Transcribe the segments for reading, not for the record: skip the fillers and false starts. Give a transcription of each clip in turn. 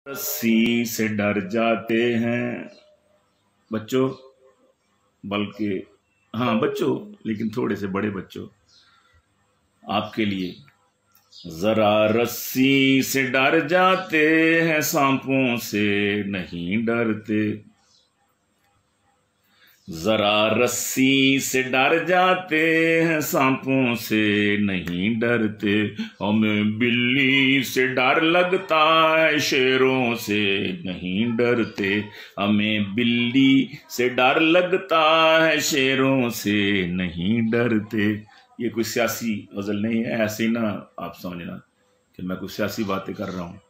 रस्सी से डर जाते हैं बच्चों, बल्कि हाँ बच्चों, लेकिन थोड़े से बड़े बच्चों, आपके लिए। जरा रस्सी से डर जाते हैं, सांपों से नहीं डरते। जरा रस्सी से डर जाते हैं, सांपों से नहीं डरते। हमें बिल्ली से डर लगता है, शेरों से नहीं डरते। हमें बिल्ली से डर लगता है, शेरों से नहीं डरते। ये कोई सियासी गजल नहीं है, ऐसे ही ना आप समझना कि मैं कुछ सियासी बातें कर रहा हूँ।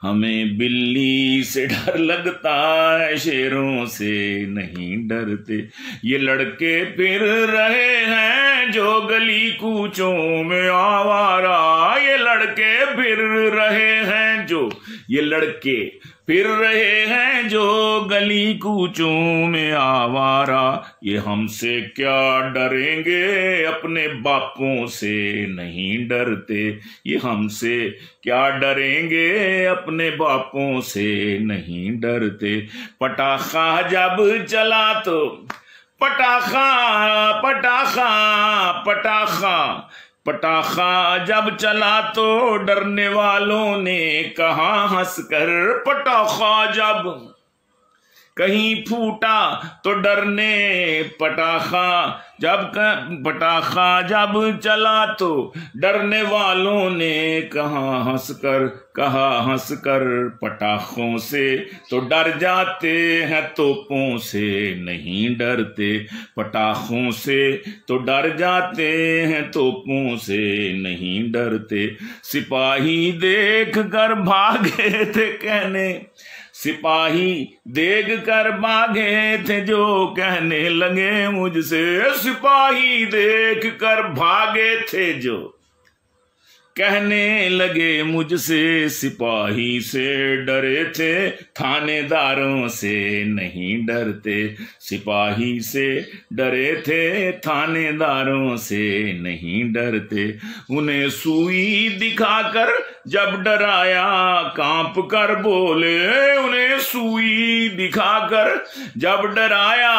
हमें बिल्ली से डर लगता है, शेरों से नहीं डरते। ये लड़के फिर रहे हैं जो गली कूचों में आवारा। ये लड़के फिर रहे हैं जो, ये लड़के फिर रहे हैं जो गली कूचों में आवारा। ये हमसे क्या डरेंगे, अपने बापों से नहीं डरते। ये हमसे क्या डरेंगे, अपने बापों से नहीं डरते। पटाखा जब चला तो पटाखा पटाखा पटाखा पटाखा जब चला तो डरने वालों ने कहा हंसकर। पटाखा जब कहीं फूटा तो डरने, पटाखा जब चला तो डरने वालों ने कहा हंसकर। पटाखों से तो डर जाते हैं, तोपों से नहीं डरते। पटाखों से तो डर जाते हैं, तोपों से नहीं डरते। सिपाही देख कर भागे थे कहने, सिपाही देख कर भागे थे जो कहने लगे मुझसे। सिपाही देख कर भागे थे जो कहने लगे मुझसे। सिपाही से डरे थे, थानेदारों से नहीं डरते। सिपाही से डरे थे, थानेदारों से नहीं डरते। उन्हें सुई दिखाकर जब डराया, कांप कर बोले। उन्हें सुई दिखाकर जब डराया,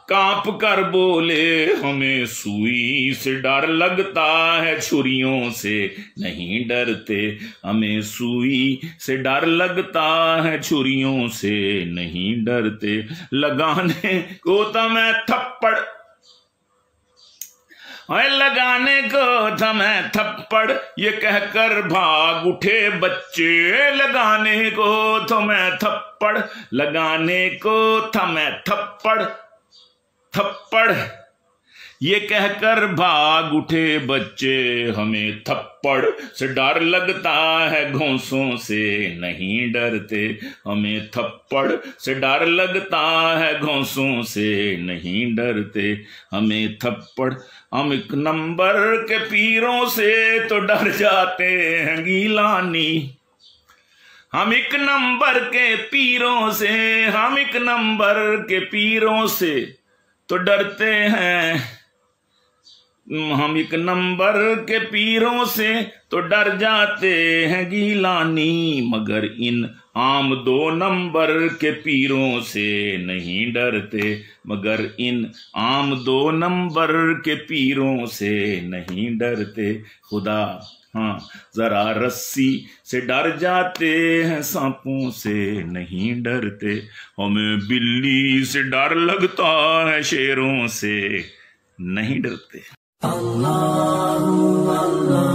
कांप कर बोले। हमें सुई से डर लगता है, छुरियों से नहीं डरते। हमें सुई से डर लगता है, छुरियों से नहीं डरते। लगाने को तो मैं थप्पड़, लगाने को था मैं थप्पड़, ये कहकर भाग उठे बच्चे। लगाने को तो मैं थप्पड़, लगाने को था मैं थप्पड़, ये कहकर भाग उठे बच्चे। हमें थप्पड़ से डर लगता है, घोंसों से नहीं डरते। हमें थप्पड़ से डर लगता है, घोंसों से नहीं डरते। हमें थप्पड़, हम एक नंबर के पीरों से तो डर जाते हैं गीलानी। हम एक नंबर के पीरों से, हम एक नंबर के पीरों से तो डरते हैं। हम एक नंबर के पीरों से तो डर जाते हैं गीलानी। मगर इन आम 2 नंबर के पीरों से नहीं डरते। मगर इन आम 2 नंबर के पीरों से नहीं डरते। खुदा हाँ, जरा रस्सी से डर जाते हैं, सांपों से नहीं डरते। हमें बिल्ली से डर लगता है, शेरों से नहीं डरते। अल्लाह अल्लाह